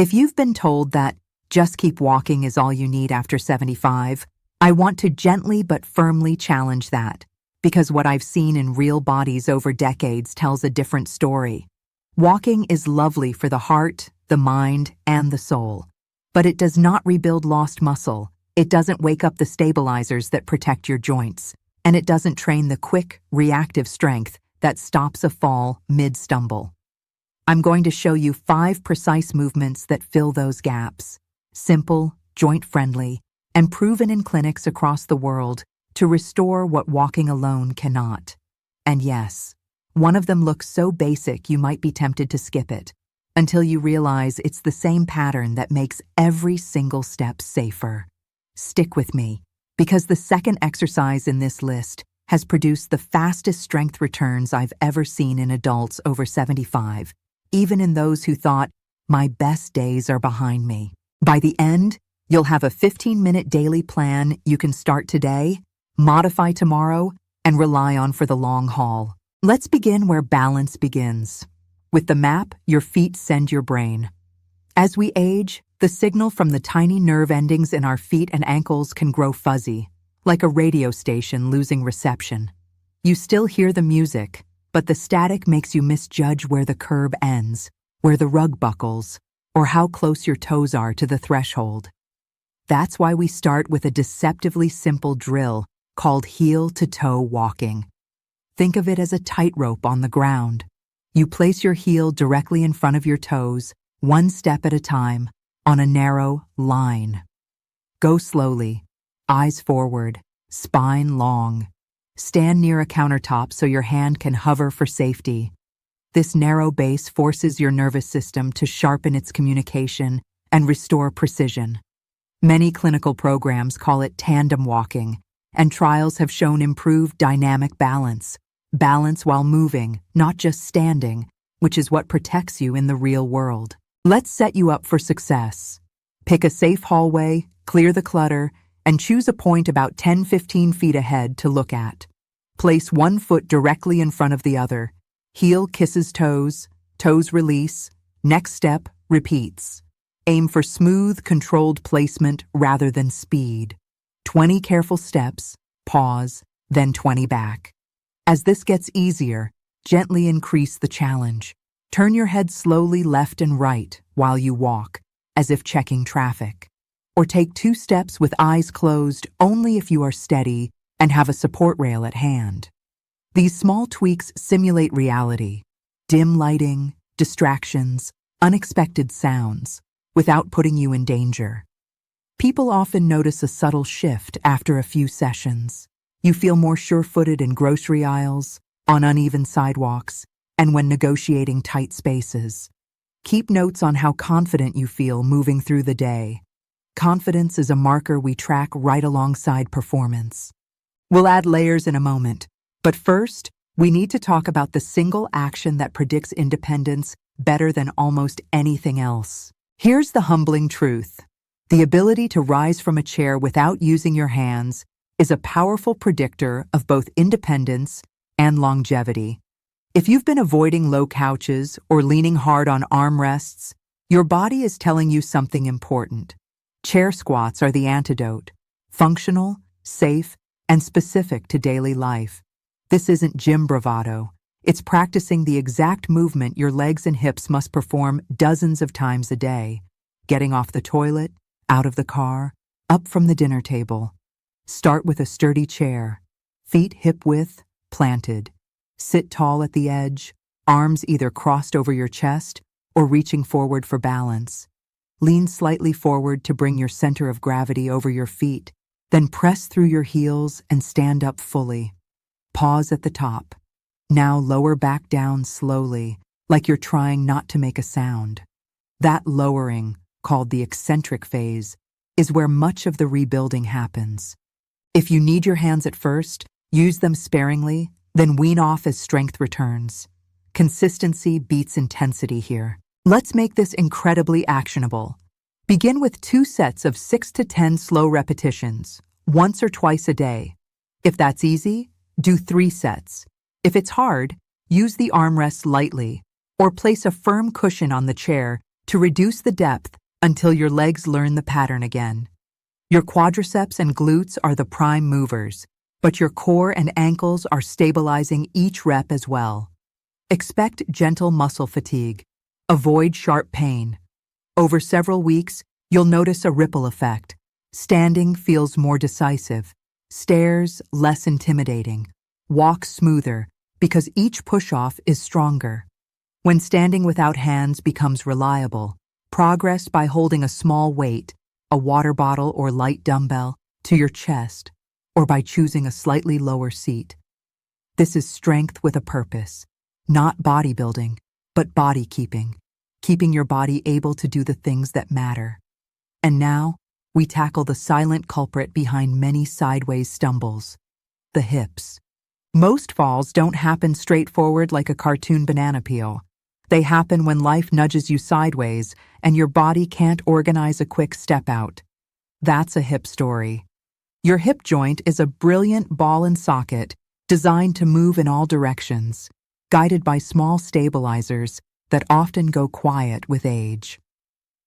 If you've been told that just keep walking is all you need after 75, I want to gently but firmly challenge that, because what I've seen in real bodies over decades tells a different story. Walking is lovely for the heart, the mind, and the soul, but it does not rebuild lost muscle. It doesn't wake up the stabilizers that protect your joints, and it doesn't train the quick, reactive strength that stops a fall mid-stumble. I'm going to show you 5 precise movements that fill those gaps. Simple, joint-friendly, and proven in clinics across the world to restore what walking alone cannot. And yes, one of them looks so basic you might be tempted to skip it, until you realize it's the same pattern that makes every single step safer. Stick with me, because the second exercise in this list has produced the fastest strength returns I've ever seen in adults over 75, even in those who thought, my best days are behind me. By the end, you'll have a 15-minute daily plan you can start today, modify tomorrow, and rely on for the long haul. Let's begin where balance begins. With the map your feet send your brain. As we age, the signal from the tiny nerve endings in our feet and ankles can grow fuzzy, like a radio station losing reception. You still hear the music, but the static makes you misjudge where the curb ends, where the rug buckles, or how close your toes are to the threshold. That's why we start with a deceptively simple drill called heel-to-toe walking. Think of it as a tightrope on the ground. You place your heel directly in front of your toes, one step at a time, on a narrow line. Go slowly, eyes forward, spine long. Stand near a countertop so your hand can hover for safety. This narrow base forces your nervous system to sharpen its communication and restore precision. Many clinical programs call it tandem walking, and trials have shown improved dynamic balance while moving, not just standing, which is what protects you in the real world. Let's set you up for success. Pick a safe hallway, clear the clutter, and choose a point about 10-15 feet ahead to look at. Place one foot directly in front of the other. Heel kisses toes, toes release, next step repeats. Aim for smooth, controlled placement rather than speed. 20 careful steps, pause, then 20 back. As this gets easier, gently increase the challenge. Turn your head slowly left and right while you walk, as if checking traffic. Or take 2 steps with eyes closed only if you are steady and have a support rail at hand. These small tweaks simulate reality, dim lighting, distractions, unexpected sounds, without putting you in danger. People often notice a subtle shift after a few sessions. You feel more sure-footed in grocery aisles, on uneven sidewalks, and when negotiating tight spaces. Keep notes on how confident you feel moving through the day. Confidence is a marker we track right alongside performance. We'll add layers in a moment, but first, we need to talk about the single action that predicts independence better than almost anything else. Here's the humbling truth. The ability to rise from a chair without using your hands is a powerful predictor of both independence and longevity. If you've been avoiding low couches or leaning hard on armrests, your body is telling you something important. Chair squats are the antidote, functional, safe, and specific to daily life. This isn't gym bravado. It's practicing the exact movement your legs and hips must perform dozens of times a day. Getting off the toilet, out of the car, up from the dinner table. Start with a sturdy chair, feet hip-width, planted. Sit tall at the edge, arms either crossed over your chest or reaching forward for balance. Lean slightly forward to bring your center of gravity over your feet, then press through your heels and stand up fully. Pause at the top. Now lower back down slowly, like you're trying not to make a sound. That lowering, called the eccentric phase, is where much of the rebuilding happens. If you need your hands at first, use them sparingly, then wean off as strength returns. Consistency beats intensity here. Let's make this incredibly actionable. Begin with 2 sets of 6 to 10 slow repetitions, once or twice a day. If that's easy, do 3 sets. If it's hard, use the armrests lightly, or place a firm cushion on the chair to reduce the depth until your legs learn the pattern again. Your quadriceps and glutes are the prime movers, but your core and ankles are stabilizing each rep as well. Expect gentle muscle fatigue. Avoid sharp pain. Over several weeks, you'll notice a ripple effect. Standing feels more decisive. Stairs less intimidating. Walk smoother because each push-off is stronger. When standing without hands becomes reliable, progress by holding a small weight, a water bottle or light dumbbell, to your chest, or by choosing a slightly lower seat. This is strength with a purpose, not bodybuilding, but body keeping your body able to do the things that matter. And now, we tackle the silent culprit behind many sideways stumbles, the hips. Most falls don't happen straightforward like a cartoon banana peel. They happen when life nudges you sideways and your body can't organize a quick step out. That's a hip story. Your hip joint is a brilliant ball and socket designed to move in all directions, guided by small stabilizers that often go quiet with age.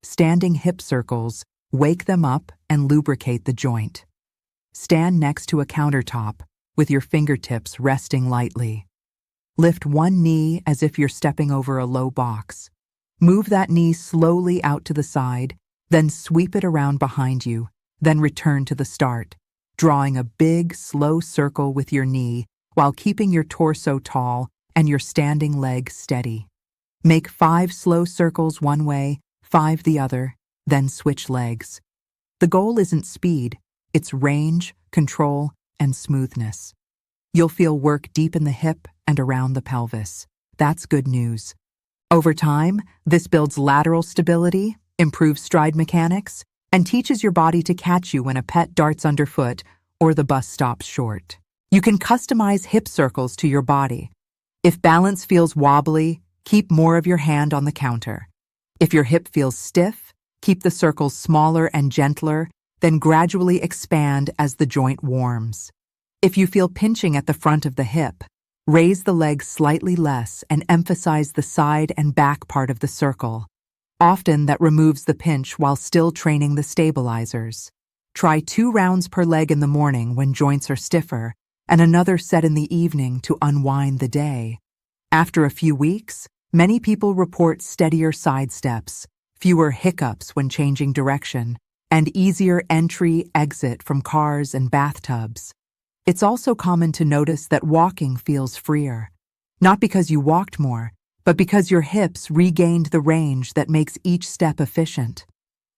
Standing hip circles wake them up and lubricate the joint. Stand next to a countertop with your fingertips resting lightly. Lift one knee as if you're stepping over a low box. Move that knee slowly out to the side, then sweep it around behind you, then return to the start, drawing a big, slow circle with your knee while keeping your torso tall and your standing leg steady. Make 5 slow circles one way, 5 the other, then switch legs. The goal isn't speed, it's range, control, and smoothness. You'll feel work deep in the hip and around the pelvis. That's good news. Over time, this builds lateral stability, improves stride mechanics, and teaches your body to catch you when a pet darts underfoot or the bus stops short. You can customize hip circles to your body. If balance feels wobbly, keep more of your hand on the counter. If your hip feels stiff, keep the circles smaller and gentler, then gradually expand as the joint warms. If you feel pinching at the front of the hip, raise the leg slightly less and emphasize the side and back part of the circle. Often that removes the pinch while still training the stabilizers. Try 2 rounds per leg in the morning when joints are stiffer, and another set in the evening to unwind the day. After a few weeks, many people report steadier side steps, fewer hiccups when changing direction, and easier entry-exit from cars and bathtubs. It's also common to notice that walking feels freer, not because you walked more, but because your hips regained the range that makes each step efficient.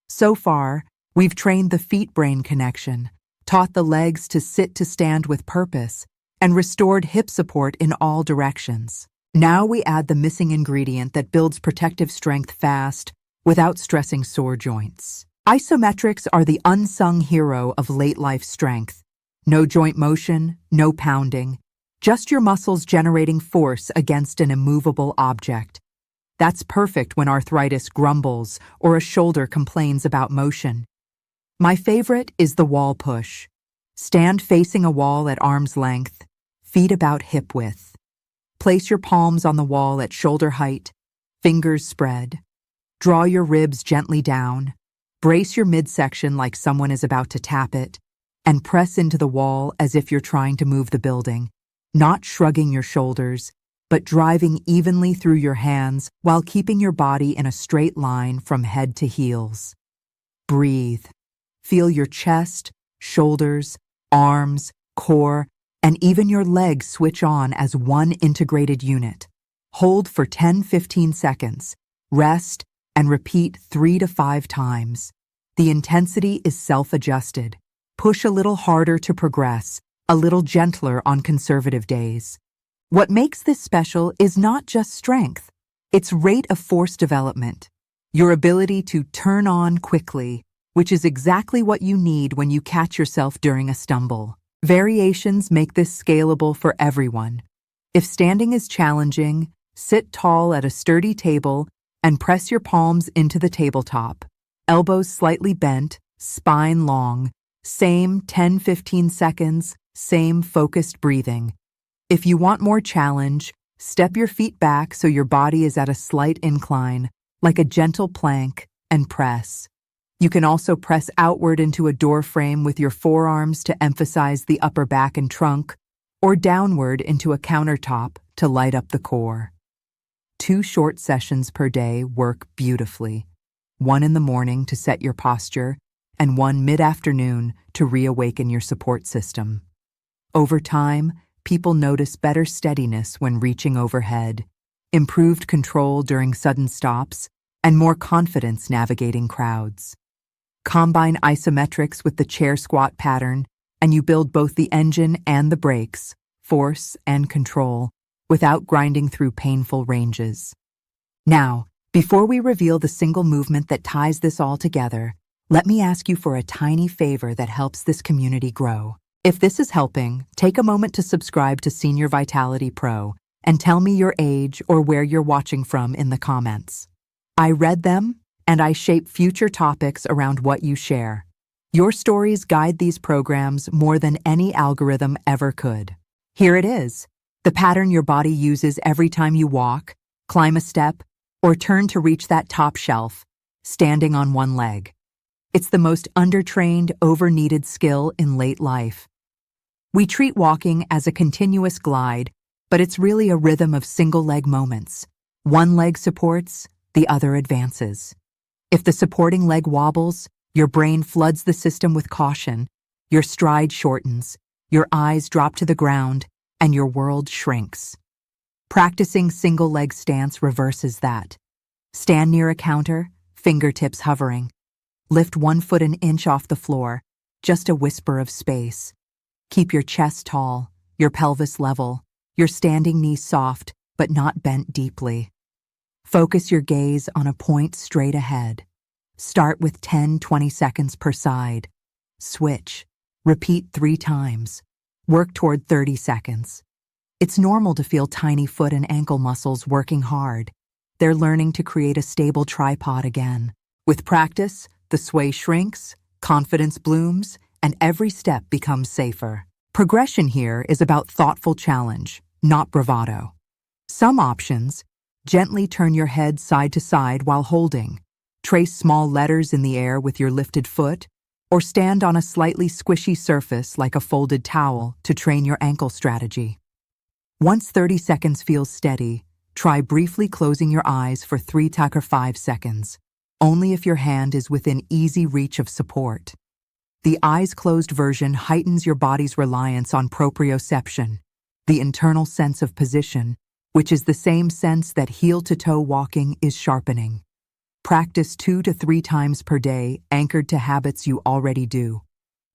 So far, we've trained the feet-brain connection, taught the legs to sit to stand with purpose, and restored hip support in all directions. Now we add the missing ingredient that builds protective strength fast, without stressing sore joints. Isometrics are the unsung hero of late-life strength. No joint motion, no pounding, just your muscles generating force against an immovable object. That's perfect when arthritis grumbles or a shoulder complains about motion. My favorite is the wall push. Stand facing a wall at arm's length, feet about hip width. Place your palms on the wall at shoulder height, fingers spread. Draw your ribs gently down. Brace your midsection like someone is about to tap it, and press into the wall as if you're trying to move the building, not shrugging your shoulders, but driving evenly through your hands while keeping your body in a straight line from head to heels. Breathe. Feel your chest, shoulders, arms, core, and even your legs switch on as one integrated unit. Hold for 10-15 seconds, rest, and repeat 3 to 5 times. The intensity is self-adjusted. Push a little harder to progress, a little gentler on conservative days. What makes this special is not just strength, it's rate of force development, your ability to turn on quickly, which is exactly what you need when you catch yourself during a stumble. Variations make this scalable for everyone. If standing is challenging, sit tall at a sturdy table and press your palms into the tabletop. Elbows slightly bent, spine long, same 10-15 seconds, same focused breathing. If you want more challenge, step your feet back so your body is at a slight incline, like a gentle plank, and press. You can also press outward into a door frame with your forearms to emphasize the upper back and trunk, or downward into a countertop to light up the core. 2 short sessions per day work beautifully. 1 in the morning to set your posture, and 1 mid-afternoon to reawaken your support system. Over time, people notice better steadiness when reaching overhead, improved control during sudden stops, and more confidence navigating crowds. Combine isometrics with the chair squat pattern, and you build both the engine and the brakes, force and control, without grinding through painful ranges. Now, before we reveal the single movement that ties this all together, let me ask you for a tiny favor that helps this community grow. If this is helping, take a moment to subscribe to Senior Vitality Pro and tell me your age or where you're watching from in the comments. I read them, and I shape future topics around what you share. Your stories guide these programs more than any algorithm ever could. Here it is, the pattern your body uses every time you walk, climb a step, or turn to reach that top shelf, standing on one leg. It's the most undertrained, over-needed skill in late life. We treat walking as a continuous glide, but it's really a rhythm of single-leg moments. One leg supports, the other advances. If the supporting leg wobbles, your brain floods the system with caution, your stride shortens, your eyes drop to the ground, and your world shrinks. Practicing single-leg stance reverses that. Stand near a counter, fingertips hovering. Lift 1 foot an inch off the floor, just a whisper of space. Keep your chest tall, your pelvis level, your standing knees soft, but not bent deeply. Focus your gaze on a point straight ahead. Start with 10-20 seconds per side. Switch. Repeat 3 times. Work toward 30 seconds. It's normal to feel tiny foot and ankle muscles working hard. They're learning to create a stable tripod again. With practice, the sway shrinks, confidence blooms, and every step becomes safer. Progression here is about thoughtful challenge, not bravado. Some options: gently turn your head side to side while holding, trace small letters in the air with your lifted foot, or stand on a slightly squishy surface like a folded towel to train your ankle strategy. Once 30 seconds feels steady, try briefly closing your eyes for 3-5 seconds, only if your hand is within easy reach of support. The eyes-closed version heightens your body's reliance on proprioception, the internal sense of position, which is the same sense that heel-to-toe walking is sharpening. Practice 2 to 3 times per day, anchored to habits you already do.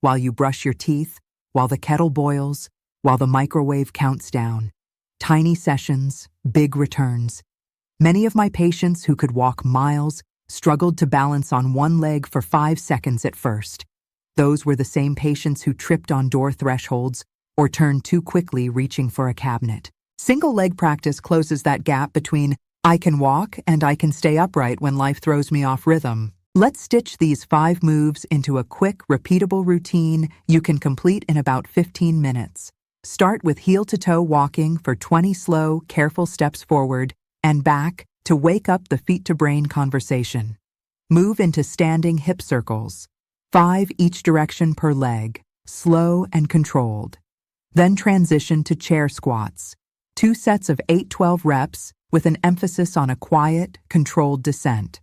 While you brush your teeth, while the kettle boils, while the microwave counts down. Tiny sessions, big returns. Many of my patients who could walk miles struggled to balance on one leg for 5 seconds at first. Those were the same patients who tripped on door thresholds or turned too quickly reaching for a cabinet. Single leg practice closes that gap between I can walk and I can stay upright when life throws me off rhythm. Let's stitch these 5 moves into a quick, repeatable routine you can complete in about 15 minutes. Start with heel-to-toe walking for 20 slow, careful steps forward and back to wake up the feet-to-brain conversation. Move into standing hip circles, 5 each direction per leg, slow and controlled. Then transition to chair squats, 2 sets of 8-12 reps with an emphasis on a quiet, controlled descent.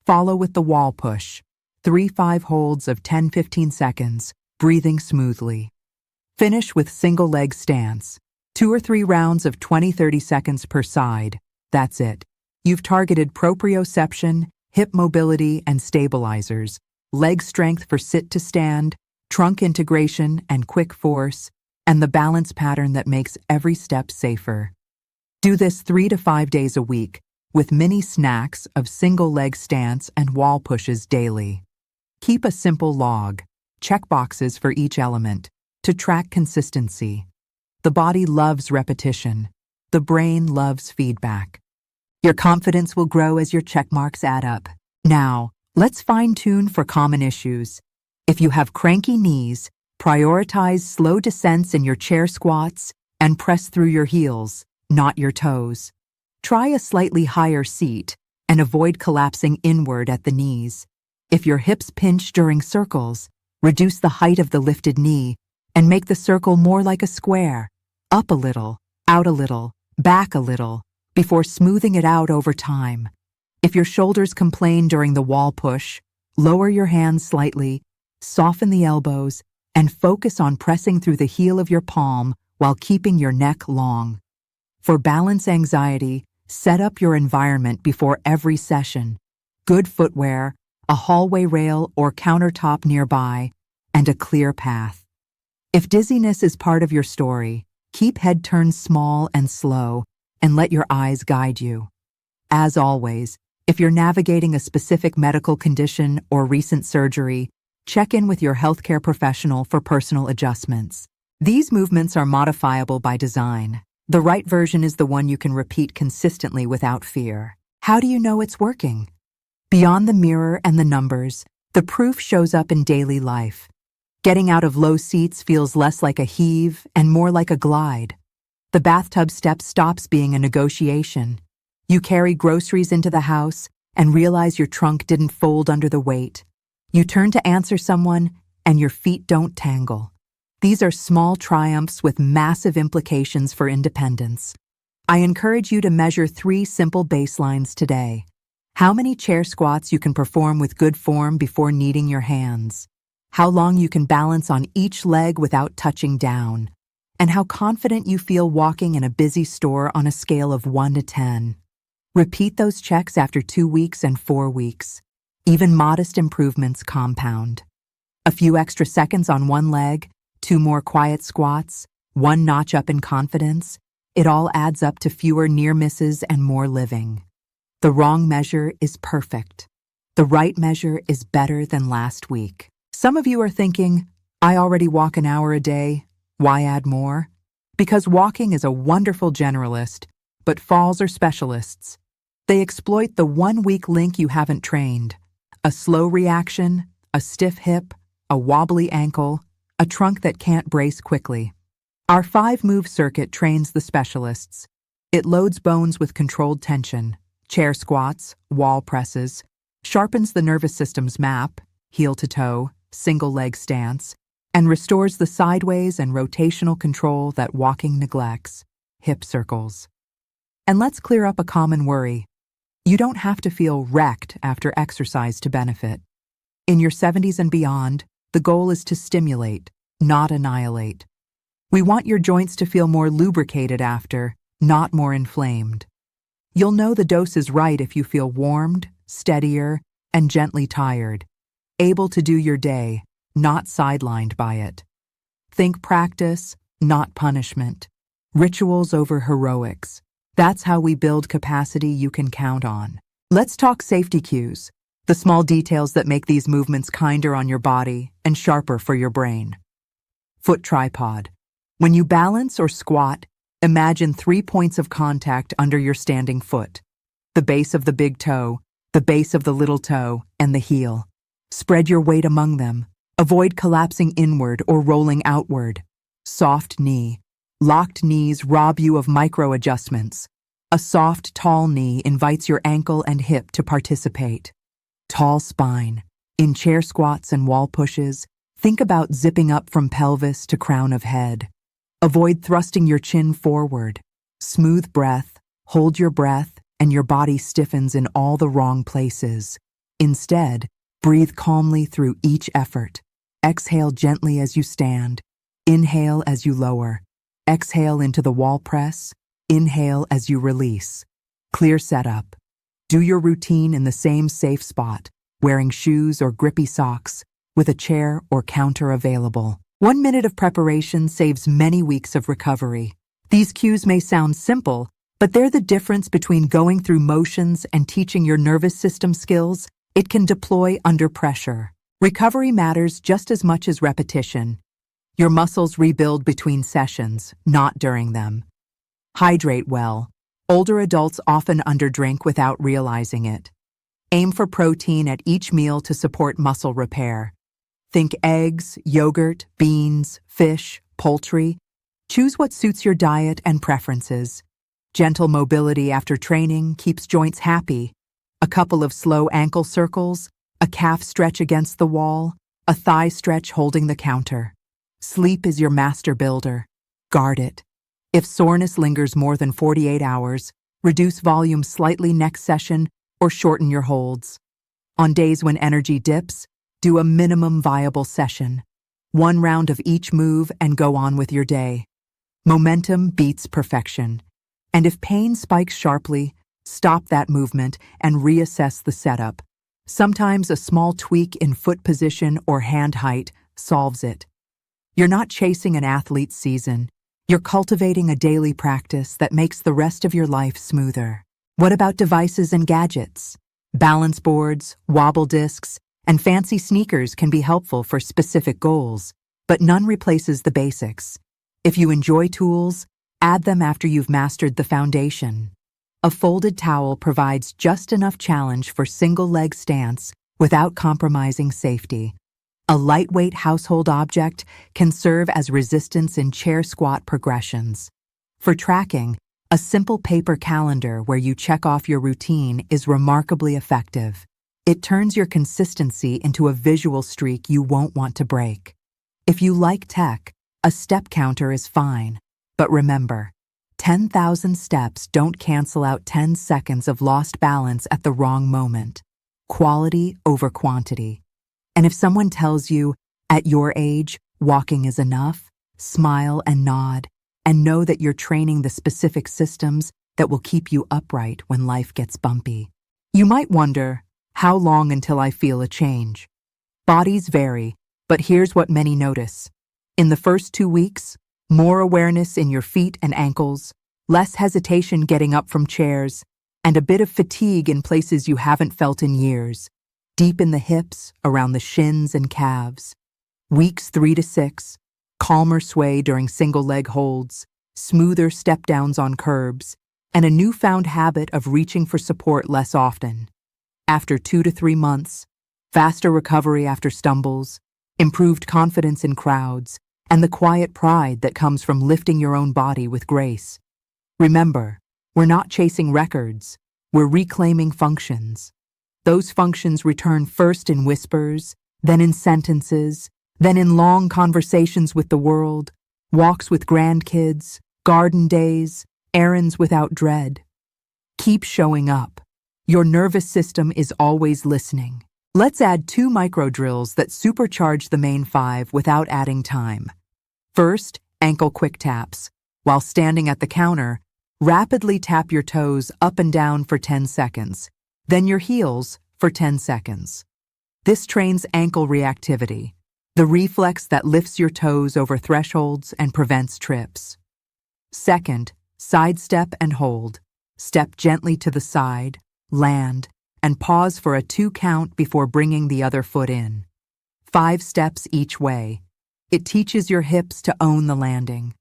Follow with the wall push, 3-5 holds of 10-15 seconds, breathing smoothly. Finish with single leg stance, 2 or 3 rounds of 20-30 seconds per side. That's it. You've targeted proprioception, hip mobility, and stabilizers, leg strength for sit to stand, trunk integration and quick force, and the balance pattern that makes every step safer. Do this 3 to 5 days a week, with mini snacks of single leg stance and wall pushes daily. Keep a simple log, check boxes for each element, to track consistency. The body loves repetition. The brain loves feedback. Your confidence will grow as your check marks add up. Now, let's fine-tune for common issues. If you have cranky knees, prioritize slow descents in your chair squats and press through your heels, not your toes. Try a slightly higher seat, and avoid collapsing inward at the knees. If your hips pinch during circles, reduce the height of the lifted knee and make the circle more like a square, up a little, out a little, back a little, before smoothing it out over time. If your shoulders complain during the wall push, lower your hands slightly, soften the elbows, and focus on pressing through the heel of your palm while keeping your neck long. For balance anxiety, set up your environment before every session. Good footwear, a hallway rail or countertop nearby, and a clear path. If dizziness is part of your story, keep head turned small and slow and let your eyes guide you. As always, if you're navigating a specific medical condition or recent surgery, check in with your healthcare professional for personal adjustments. These movements are modifiable by design. The right version is the one you can repeat consistently without fear. How do you know it's working? Beyond the mirror and the numbers, the proof shows up in daily life. Getting out of low seats feels less like a heave and more like a glide. The bathtub step stops being a negotiation. You carry groceries into the house and realize your trunk didn't fold under the weight. You turn to answer someone and your feet don't tangle. These are small triumphs with massive implications for independence. I encourage you to measure 3 simple baselines today. How many chair squats you can perform with good form before needing your hands. How long you can balance on each leg without touching down. And how confident you feel walking in a busy store on a scale of 1 to 10. Repeat those checks after 2 weeks and 4 weeks. Even modest improvements compound. A few extra seconds on one leg, 2 more quiet squats, 1 notch up in confidence, it all adds up to fewer near misses and more living. The wrong measure is perfect. The right measure is better than last week. Some of you are thinking, I already walk an hour a day, why add more? Because walking is a wonderful generalist, but falls are specialists. They exploit the 1 weak link you haven't trained. A slow reaction, a stiff hip, a wobbly ankle, a trunk that can't brace quickly. Our 5-move circuit trains the specialists. It loads bones with controlled tension, chair squats, wall presses, sharpens the nervous system's map, heel to toe, single leg stance, and restores the sideways and rotational control that walking neglects, hip circles. And let's clear up a common worry. You don't have to feel wrecked after exercise to benefit. In your 70s and beyond, the goal is to stimulate, not annihilate. We want your joints to feel more lubricated after, not more inflamed. You'll know the dose is right if you feel warmed, steadier, and gently tired, able to do your day, not sidelined by it. Think practice, not punishment. Rituals over heroics. That's how we build capacity you can count on. Let's talk safety cues, the small details that make these movements kinder on your body and sharper for your brain. Foot tripod. When you balance or squat, imagine 3 points of contact under your standing foot. The base of the big toe, the base of the little toe, and the heel. Spread your weight among them. Avoid collapsing inward or rolling outward. Soft knee. Locked knees rob you of micro-adjustments. A soft, tall knee invites your ankle and hip to participate. Tall spine. In chair squats and wall pushes, think about zipping up from pelvis to crown of head. Avoid thrusting your chin forward. Smooth breath, hold your breath, and your body stiffens in all the wrong places. Instead, breathe calmly through each effort. Exhale gently as you stand. Inhale as you lower. Exhale into the wall press. Inhale as you release. Clear setup. Do your routine in the same safe spot, wearing shoes or grippy socks, with a chair or counter available. 1 minute of preparation saves many weeks of recovery. These cues may sound simple, but they're the difference between going through motions and teaching your nervous system skills it can deploy under pressure. Recovery matters just as much as repetition. Your muscles rebuild between sessions, not during them. Hydrate well. Older adults often underdrink without realizing it. Aim for protein at each meal to support muscle repair. Think eggs, yogurt, beans, fish, poultry. Choose what suits your diet and preferences. Gentle mobility after training keeps joints happy. A couple of slow ankle circles, a calf stretch against the wall, a thigh stretch holding the counter. Sleep is your master builder. Guard it. If soreness lingers more than 48 hours, reduce volume slightly next session or shorten your holds. On days when energy dips, do a minimum viable session. 1 round of each move and go on with your day. Momentum beats perfection. And if pain spikes sharply, stop that movement and reassess the setup. Sometimes a small tweak in foot position or hand height solves it. You're not chasing an athlete's season. You're cultivating a daily practice that makes the rest of your life smoother. What about devices and gadgets? Balance boards, wobble discs, and fancy sneakers can be helpful for specific goals, but none replaces the basics. If you enjoy tools, add them after you've mastered the foundation. A folded towel provides just enough challenge for single-leg stance without compromising safety. A lightweight household object can serve as resistance in chair squat progressions. For tracking, a simple paper calendar where you check off your routine is remarkably effective. It turns your consistency into a visual streak you won't want to break. If you like tech, a step counter is fine. But remember, 10,000 steps don't cancel out 10 seconds of lost balance at the wrong moment. Quality over quantity. And if someone tells you, at your age, walking is enough, smile and nod, and know that you're training the specific systems that will keep you upright when life gets bumpy. You might wonder, how long until I feel a change? Bodies vary, but here's what many notice. In the first 2 weeks, more awareness in your feet and ankles, less hesitation getting up from chairs, and a bit of fatigue in places you haven't felt in years. Deep in the hips, around the shins and calves. Weeks 3 to 6, calmer sway during single leg holds, smoother step downs on curbs, and a newfound habit of reaching for support less often. After 2 to 3 months, faster recovery after stumbles, improved confidence in crowds, and the quiet pride that comes from lifting your own body with grace. Remember, we're not chasing records, we're reclaiming functions. Those functions return first in whispers, then in sentences, then in long conversations with the world, walks with grandkids, garden days, errands without dread. Keep showing up. Your nervous system is always listening. Let's add 2 micro drills that supercharge the main 5 without adding time. First, ankle quick taps. While standing at the counter, rapidly tap your toes up and down for 10 seconds. Then your heels for 10 seconds. This trains ankle reactivity, the reflex that lifts your toes over thresholds and prevents trips. Second, side step and hold. Step gently to the side, land, and pause for a 2 count before bringing the other foot in. 5 steps each way. It teaches your hips to own the landing.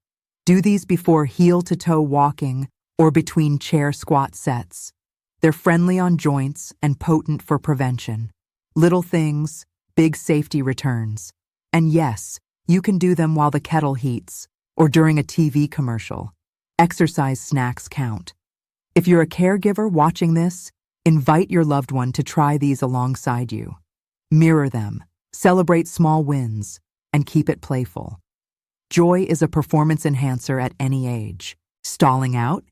Do these before heel-to-toe walking or between chair squat sets. They're friendly on joints and potent for prevention. Little things, big safety returns. And yes, you can do them while the kettle heats or during a TV commercial. Exercise snacks count. If you're a caregiver watching this, invite your loved one to try these alongside you. Mirror them, celebrate small wins, and keep it playful. Joy is a performance enhancer at any age. Stalling out?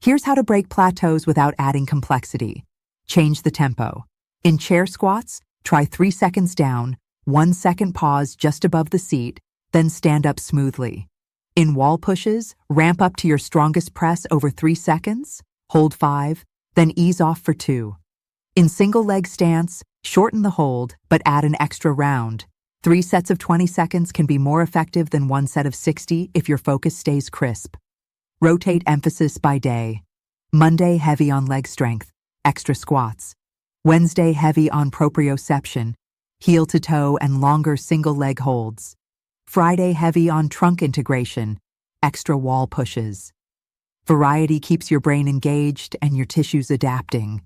Here's how to break plateaus without adding complexity. Change the tempo. In chair squats, try 3 seconds down, 1 second pause just above the seat, then stand up smoothly. In wall pushes, ramp up to your strongest press over 3 seconds, hold 5, then ease off for 2. In single leg stance, shorten the hold, but add an extra round. 3 sets of 20 seconds can be more effective than 1 set of 60 if your focus stays crisp. Rotate emphasis by day. Monday, heavy on leg strength, extra squats. Wednesday, heavy on proprioception, heel to toe and longer single leg holds. Friday, heavy on trunk integration, extra wall pushes. Variety keeps your brain engaged and your tissues adapting.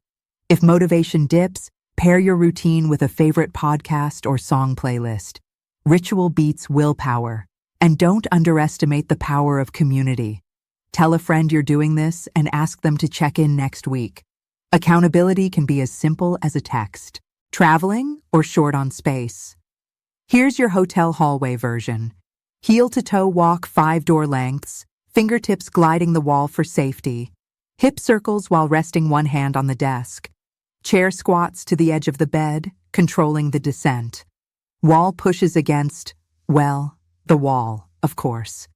If motivation dips, pair your routine with a favorite podcast or song playlist. Ritual beats willpower. And don't underestimate the power of community. Tell a friend you're doing this and ask them to check in next week. Accountability can be as simple as a text, traveling or short on space. Here's your hotel hallway version. Heel-to-toe walk 5 door lengths, fingertips gliding the wall for safety. Hip circles while resting one hand on the desk. Chair squats to the edge of the bed, controlling the descent. Wall pushes against, well, the wall, of course.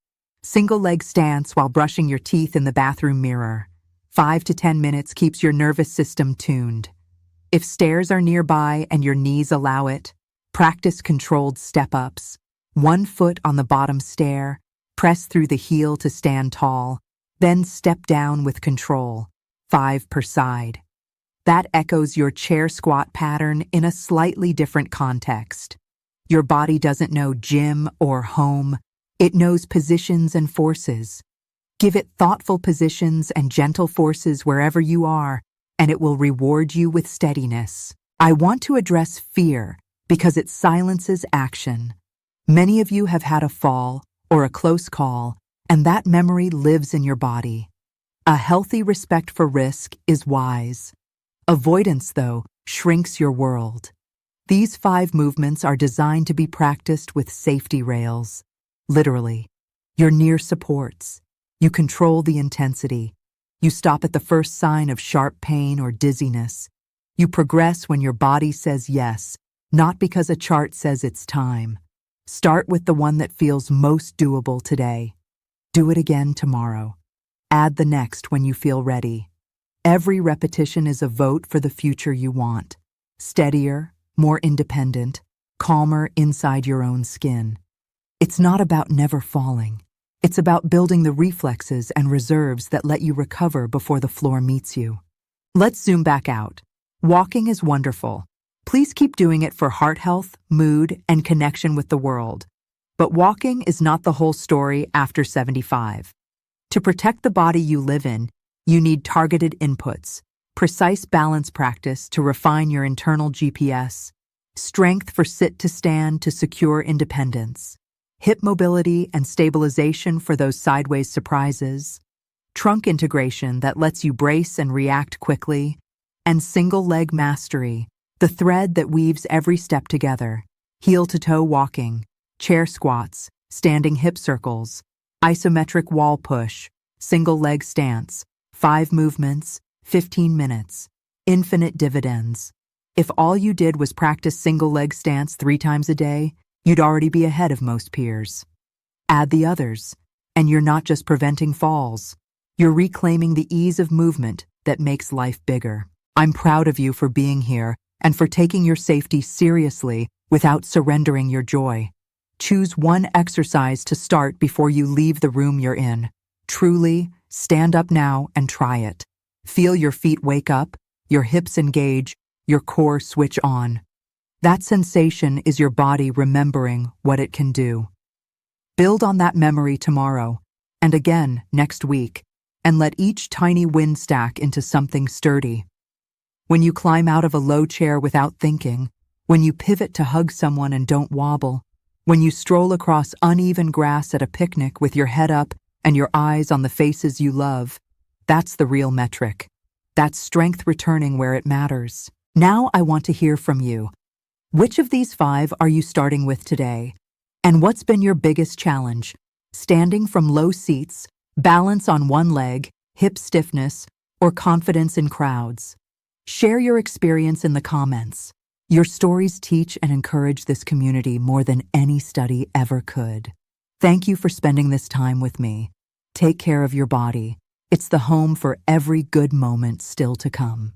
Single leg stance while brushing your teeth in the bathroom mirror. 5 to 10 minutes keeps your nervous system tuned. If stairs are nearby and your knees allow it, practice controlled step-ups. 1 foot on the bottom stair, press through the heel to stand tall, then step down with control, 5 per side. That echoes your chair squat pattern in a slightly different context. Your body doesn't know gym or home, it knows positions and forces. Give it thoughtful positions and gentle forces wherever you are, and it will reward you with steadiness. I want to address fear because it silences action. Many of you have had a fall or a close call, and that memory lives in your body. A healthy respect for risk is wise. Avoidance, though, shrinks your world. These 5 movements are designed to be practiced with safety rails. Literally, you're near supports. You control the intensity. You stop at the first sign of sharp pain or dizziness. You progress when your body says yes, not because a chart says it's time. Start with the one that feels most doable today. Do it again tomorrow. Add the next when you feel ready. Every repetition is a vote for the future you want. Steadier, more independent, calmer inside your own skin. It's not about never falling. It's about building the reflexes and reserves that let you recover before the floor meets you. Let's zoom back out. Walking is wonderful. Please keep doing it for heart health, mood, and connection with the world. But walking is not the whole story after 75. To protect the body you live in, you need targeted inputs, precise balance practice to refine your internal GPS, strength for sit to stand to secure independence, hip mobility and stabilization for those sideways surprises, trunk integration that lets you brace and react quickly, and single leg mastery, the thread that weaves every step together. Heel-to-toe walking, chair squats, standing hip circles, isometric wall push, single leg stance, 5 movements, 15 minutes, infinite dividends. If all you did was practice single leg stance 3 times a day, you'd already be ahead of most peers. Add the others, and you're not just preventing falls. You're reclaiming the ease of movement that makes life bigger. I'm proud of you for being here and for taking your safety seriously without surrendering your joy. Choose one exercise to start before you leave the room you're in. Truly, stand up now and try it. Feel your feet wake up, your hips engage, your core switch on. That sensation is your body remembering what it can do. Build on that memory tomorrow, and again next week, and let each tiny win stack into something sturdy. When you climb out of a low chair without thinking, when you pivot to hug someone and don't wobble, when you stroll across uneven grass at a picnic with your head up and your eyes on the faces you love, that's the real metric. That's strength returning where it matters. Now I want to hear from you. Which of these 5 are you starting with today? And what's been your biggest challenge? Standing from low seats, balance on one leg, hip stiffness, or confidence in crowds? Share your experience in the comments. Your stories teach and encourage this community more than any study ever could. Thank you for spending this time with me. Take care of your body. It's the home for every good moment still to come.